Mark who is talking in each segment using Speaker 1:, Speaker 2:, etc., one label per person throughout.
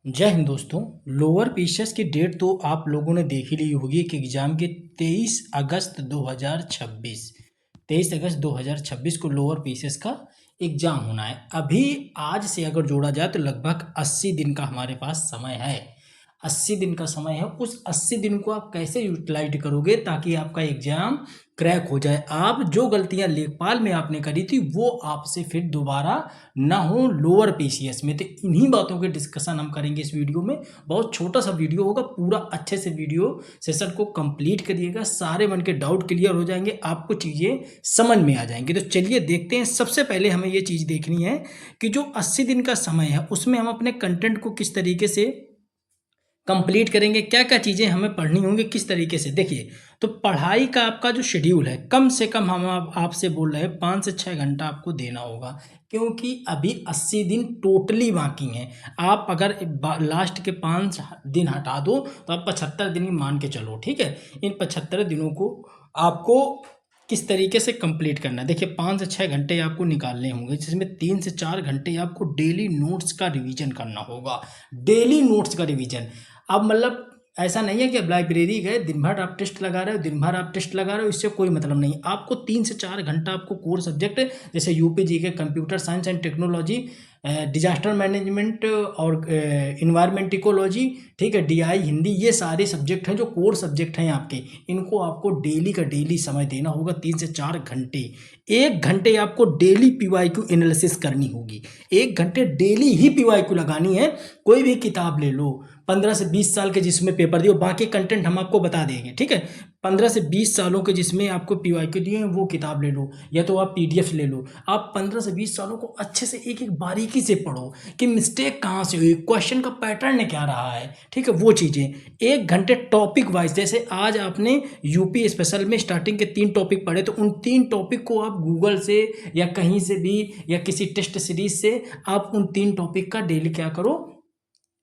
Speaker 1: जय हिंद दोस्तों। Lower PCS की डेट तो आप लोगों ने देख ही ली होगी कि एग्जाम के 23 अगस्त 2026 को लोअर पीसीएस का एग्जाम होना है। अभी आज से अगर जोड़ा जाए तो लगभग 80 दिन का हमारे पास समय है। 80 दिन का समय है। उस 80 दिन को आप कैसे यूटिलाइज करोगे ताकि आपका एग्जाम क्रैक हो जाए। आप जो गलतियां लेखपाल में आपने करी थी वो आपसे फिर दोबारा ना हो लोअर पीसीएस में। तो इन्हीं बातों के डिस्कशन हम करेंगे इस वीडियो में। बहुत छोटा सा वीडियो होगा, पूरा अच्छे से वीडियो सेशन को कंप्लीट करिएगा। सारे मन के डाउट क्लियर हो जाएंगे, आपको चीज़ें समझ में आ जाएंगी। तो चलिए देखते हैं। सबसे पहले हमें ये चीज़ देखनी है कि जो 80 दिन का समय है उसमें हम अपने कंटेंट को किस तरीके से कंप्लीट करेंगे, क्या क्या चीज़ें हमें पढ़नी होंगी, किस तरीके से। देखिए, तो पढ़ाई का आपका जो शेड्यूल है, कम से कम हम आपसे बोल रहे हैं 5 से 6 घंटा आपको देना होगा, क्योंकि अभी 80 दिन टोटली बाकी हैं। आप अगर लास्ट के 5 दिन हटा दो तो आप 75 दिन ही मान के चलो, ठीक है। इन 75 दिनों को आपको किस तरीके से कंप्लीट करना है। देखिए, 5 से 6 घंटे आपको निकालने होंगे, जिसमें 3 से 4 घंटे आपको डेली नोट्स का रिवीजन करना होगा। डेली नोट्स का रिवीजन। अब मतलब ऐसा नहीं है कि अब लाइब्रेरी गए, दिन भर आप टेस्ट लगा रहे हो, इससे कोई मतलब नहीं। आपको 3 से 4 घंटा आपको कोर सब्जेक्ट जैसे यूपीजी के computer science and technology, disaster management और इन्वायरमेंट इकोलॉजी, ठीक है, डीआई हिंदी, ये सारे सब्जेक्ट हैं जो कोर सब्जेक्ट हैं आपके। इनको आपको डेली का डेली समय देना होगा, 3 से 4 घंटे। 1 घंटे आपको डेली पीवाईक्यू एनालिसिस करनी होगी। 1 घंटे डेली ही पीवाईक्यू लगानी है। कोई भी किताब ले लो, 15 से 20 साल के जिसमें पेपर दियो, बाकी कंटेंट हम आपको बता देंगे, ठीक है। 15 से 20 सालों के जिसमें आपको पीवाईक्यू दिए हैं वो किताब ले लो, या तो आप पीडीएफ ले लो। आप 15 से 20 सालों को अच्छे से एक एक बारीकी से पढ़ो कि मिस्टेक कहाँ से हुई, क्वेश्चन का पैटर्न क्या रहा है, ठीक है, वो चीज़ें। 1 घंटे टॉपिक वाइज, जैसे आज आपने यूपी स्पेशल में स्टार्टिंग के 3 टॉपिक पढ़े, तो उन 3 टॉपिक को आप गूगल से या कहीं से भी या किसी टेस्ट सीरीज से आप उन 3 टॉपिक का डेली क्या करो,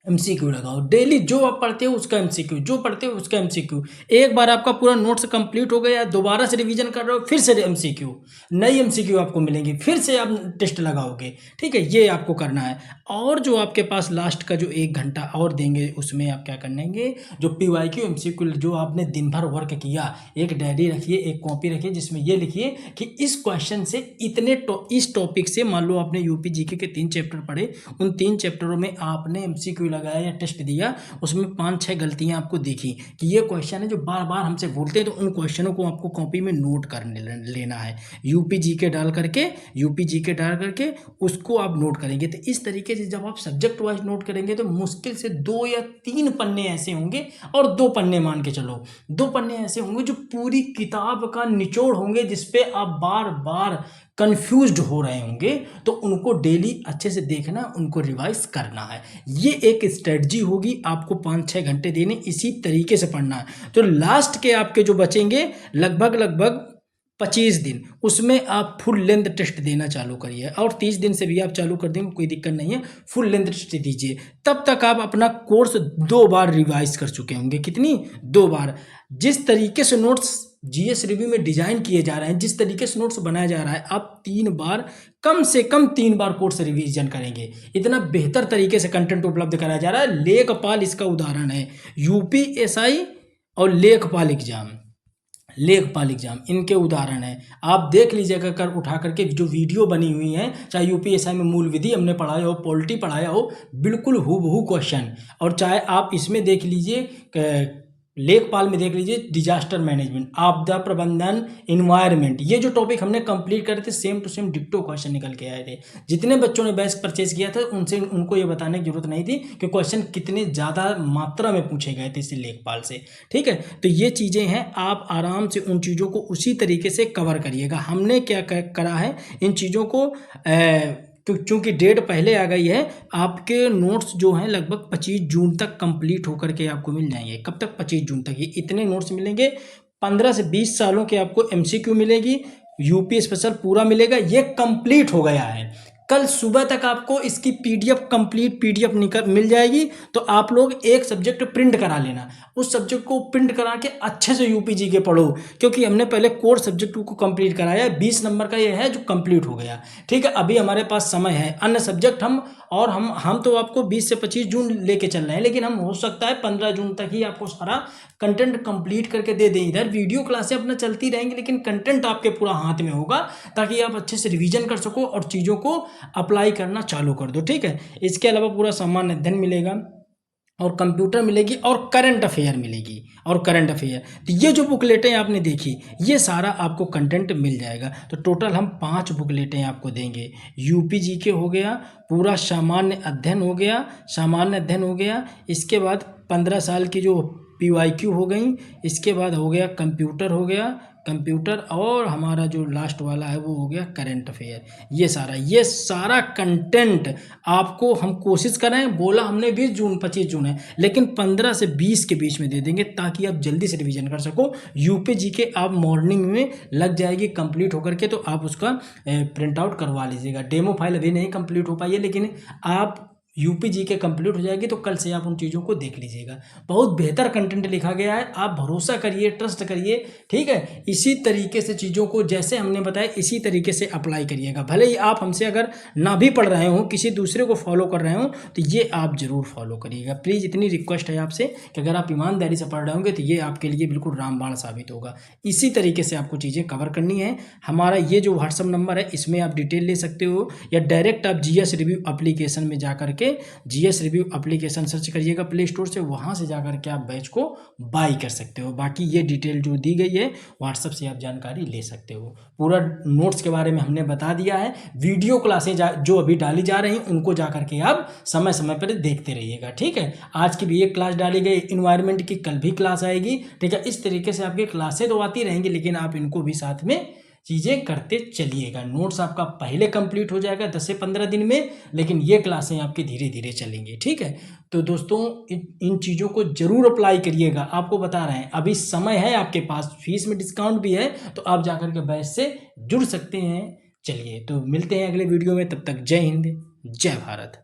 Speaker 1: एमसीक्यू लगाओ। डेली जो आप पढ़ते हो उसका एमसीक्यू, जो पढ़ते हो उसका एमसीक्यू। एक बार आपका पूरा नोट्स कंप्लीट हो गया, दोबारा से रिवीजन कर रहे हो, फिर से एमसीक्यू, नई एमसीक्यू आपको मिलेंगी, फिर से आप टेस्ट लगाओगे, ठीक है। ये आपको करना है। और जो आपके पास लास्ट का जो 1 घंटा और देंगे उसमें आप क्या करेंगे, जो पीवाईक्यू एमसीक्यू जो आपने दिन भर वर्क किया, एक डायरी रखिए, एक कॉपी रखिए, जिसमें ये लिखिए कि इस क्वेश्चन से इस टॉपिक से, मान लो आपने यूपी जीके के 3 चैप्टर पढ़े, उन 3 चैप्टरों में आपने एमसीक्यू लगाया या टेस्ट दिया, उसमें 5-6 गलतियां आपको दिखी कि ये क्वेश्चन है जो बार बार हमसे बोलते हैं, तो उन क्वेश्चनों को आपको कॉपी में नोट कर लेना है। यूपी जीके डाल करके उसको आप नोट करेंगे। तो इस तरीके से जब आप सब्जेक्ट वाइज नोट करेंगे तो मुश्किल से 2 या 3 पन्ने ऐसे होंगे, और 2 पन्ने मान के चलो, 2 पन्ने ऐसे होंगे जो पूरी किताब का निचोड़ होंगे, जिसपे आप बार बार कंफ्यूज्ड हो रहे होंगे। तो उनको डेली अच्छे से देखना, उनको रिवाइज करना है। ये एक स्ट्रेटजी होगी। आपको 5-6 घंटे देने, इसी तरीके से पढ़ना है। तो लास्ट के आपके जो बचेंगे लगभग 25 दिन, उसमें आप फुल लेंथ टेस्ट देना चालू करिए, और 30 दिन से भी आप चालू कर देंगे, कोई दिक्कत नहीं है। फुल लेंथ टेस्ट दीजिए, तब तक आप अपना कोर्स 2 बार रिवाइज कर चुके होंगे। कितनी? 2 बार। जिस तरीके से नोट्स जीएस रिव्यू में डिजाइन किए जा रहे हैं, जिस तरीके से नोट्स बनाया जा रहा है, आप 3 बार, कम से कम 3 बार कोर्स रिवीजन करेंगे। इतना बेहतर तरीके से कंटेंट उपलब्ध कराया जा रहा है। लेखपाल इसका उदाहरण है। यूपीएसआई और लेखपाल एग्जाम इनके उदाहरण है। आप देख लीजिएगा, कर उठा करके जो वीडियो बनी हुई है, चाहे यूपीएसआई में मूल विधि हमने पढ़ाया हो, पॉलिटी पढ़ाया हो, बिल्कुल हूबहू क्वेश्चन। और चाहे आप इसमें देख लीजिए, लेखपाल में देख लीजिए, डिजास्टर मैनेजमेंट, आपदा प्रबंधन, इन्वायरमेंट, ये जो टॉपिक हमने कंप्लीट करे थे, सेम टू सेम डिक्टो क्वेश्चन निकल के आए थे। जितने बच्चों ने बैच परचेज किया था उनको ये बताने की जरूरत नहीं थी कि क्वेश्चन कितने ज़्यादा मात्रा में पूछे गए थे इसी लेखपाल से, ठीक है। तो ये चीज़ें हैं, आप आराम से उन चीज़ों को उसी तरीके से कवर करिएगा। हमने क्या करा है, इन चीज़ों को क्योंकि डेट पहले आ गई है, आपके नोट्स जो हैं लगभग 25 जून तक कंप्लीट होकर के आपको मिल जाएंगे। कब तक? 25 जून तक। ये इतने नोट्स मिलेंगे। 15 से 20 सालों के आपको एमसीक्यू मिलेगी, यूपी स्पेशल पूरा मिलेगा। ये कंप्लीट हो गया है। कल सुबह तक आपको इसकी पीडीएफ कंप्लीट पीडीएफ मिल जाएगी। तो आप लोग एक सब्जेक्ट प्रिंट करा लेना, उस सब्जेक्ट को प्रिंट करा के अच्छे से यूपीजी के पढ़ो, क्योंकि हमने पहले कोर सब्जेक्ट को कंप्लीट कराया है। 20 नंबर का ये है जो कंप्लीट हो गया, ठीक है। अभी हमारे पास समय है, अन्य सब्जेक्ट हम तो आपको 20 से 25 जून लेके चल रहे हैं, लेकिन हम हो सकता है 15 जून तक ही आपको सारा कंटेंट कंप्लीट करके दे दें। इधर वीडियो क्लासें अपना चलती रहेंगी, लेकिन कंटेंट आपके पूरा हाथ में होगा, ताकि आप अच्छे से रिवीजन कर सको और चीज़ों को अप्लाई करना चालू कर दो, ठीक है। इसके अलावा पूरा सामान्य अध्ययन मिलेगा और कंप्यूटर मिलेगी और करंट अफेयर मिलेगी और करंट अफेयर। तो ये जो बुकलेटें आपने देखी, ये सारा आपको कंटेंट मिल जाएगा। तो टोटल हम 5 बुकलेटें आपको देंगे। यूपी जीके हो गया, पूरा सामान्य अध्ययन हो गया, इसके बाद 15 साल की जो पीवाईक्यू हो गई, इसके बाद हो गया कंप्यूटर और हमारा जो लास्ट वाला है वो हो गया करंट अफेयर। ये सारा कंटेंट आपको हम कोशिश करें, बोला हमने 20 जून 25 जून है, लेकिन 15 से 20 के बीच में दे देंगे, ताकि आप जल्दी से रिवीजन कर सको। यूपी जीके आप मॉर्निंग में लग जाएगी कंप्लीट होकर के, तो आप उसका प्रिंट आउट करवा लीजिएगा। डेमो फाइल अभी नहीं कंप्लीट हो पाई है, लेकिन आप यूपी जीके कंप्लीट हो जाएगी, तो कल से आप उन चीज़ों को देख लीजिएगा। बहुत बेहतर कंटेंट लिखा गया है, आप भरोसा करिए, ट्रस्ट करिए, ठीक है। इसी तरीके से चीज़ों को जैसे हमने बताया इसी तरीके से अप्लाई करिएगा। भले ही आप हमसे अगर ना भी पढ़ रहे हो, किसी दूसरे को फॉलो कर रहे हो, तो ये आप ज़रूर फॉलो करिएगा। प्लीज़ इतनी रिक्वेस्ट है आपसे कि अगर आप ईमानदारी से पढ़ रहे होंगे तो ये आपके लिए बिल्कुल रामबाण साबित होगा। इसी तरीके से आपको चीज़ें कवर करनी है। हमारा ये जो व्हाट्सअप नंबर है, इसमें आप डिटेल ले सकते हो, या डायरेक्ट आप जीएस रिव्यू एप्लीकेशन में जाकर जीएस रिव्यू एप्लीकेशन सर्च करिएगा प्ले स्टोर से, वहां से जाकर के आप बैच को बाई कर सकते हो। बाकी ये डिटेल जो दी गई है व्हाट्सएप से आप जानकारी ले सकते हो। पूरा नोट्स के बारे में हमने बता दिया है। वीडियो क्लासें जो अभी डाली जा रही हैं उनको जाकर के आप समय समय पर देखते रहिएगा, ठीक है। आज की भी एक क्लास डाली गई इन्वायरमेंट की, कल भी क्लास आएगी, ठीक है। इस तरीके से आपकी क्लासें तो आती रहेंगी, लेकिन आप इनको भी साथ में चीज़ें करते चलिएगा। नोट्स आपका पहले कंप्लीट हो जाएगा 10 से 15 दिन में, लेकिन ये क्लासें आपकी धीरे धीरे चलेंगी, ठीक है। तो दोस्तों इन चीज़ों को जरूर अप्लाई करिएगा। आपको बता रहे हैं अभी समय है आपके पास, फीस में डिस्काउंट भी है, तो आप जाकर के बैच से जुड़ सकते हैं। चलिए तो मिलते हैं अगले वीडियो में, तब तक जय हिंद, जय भारत।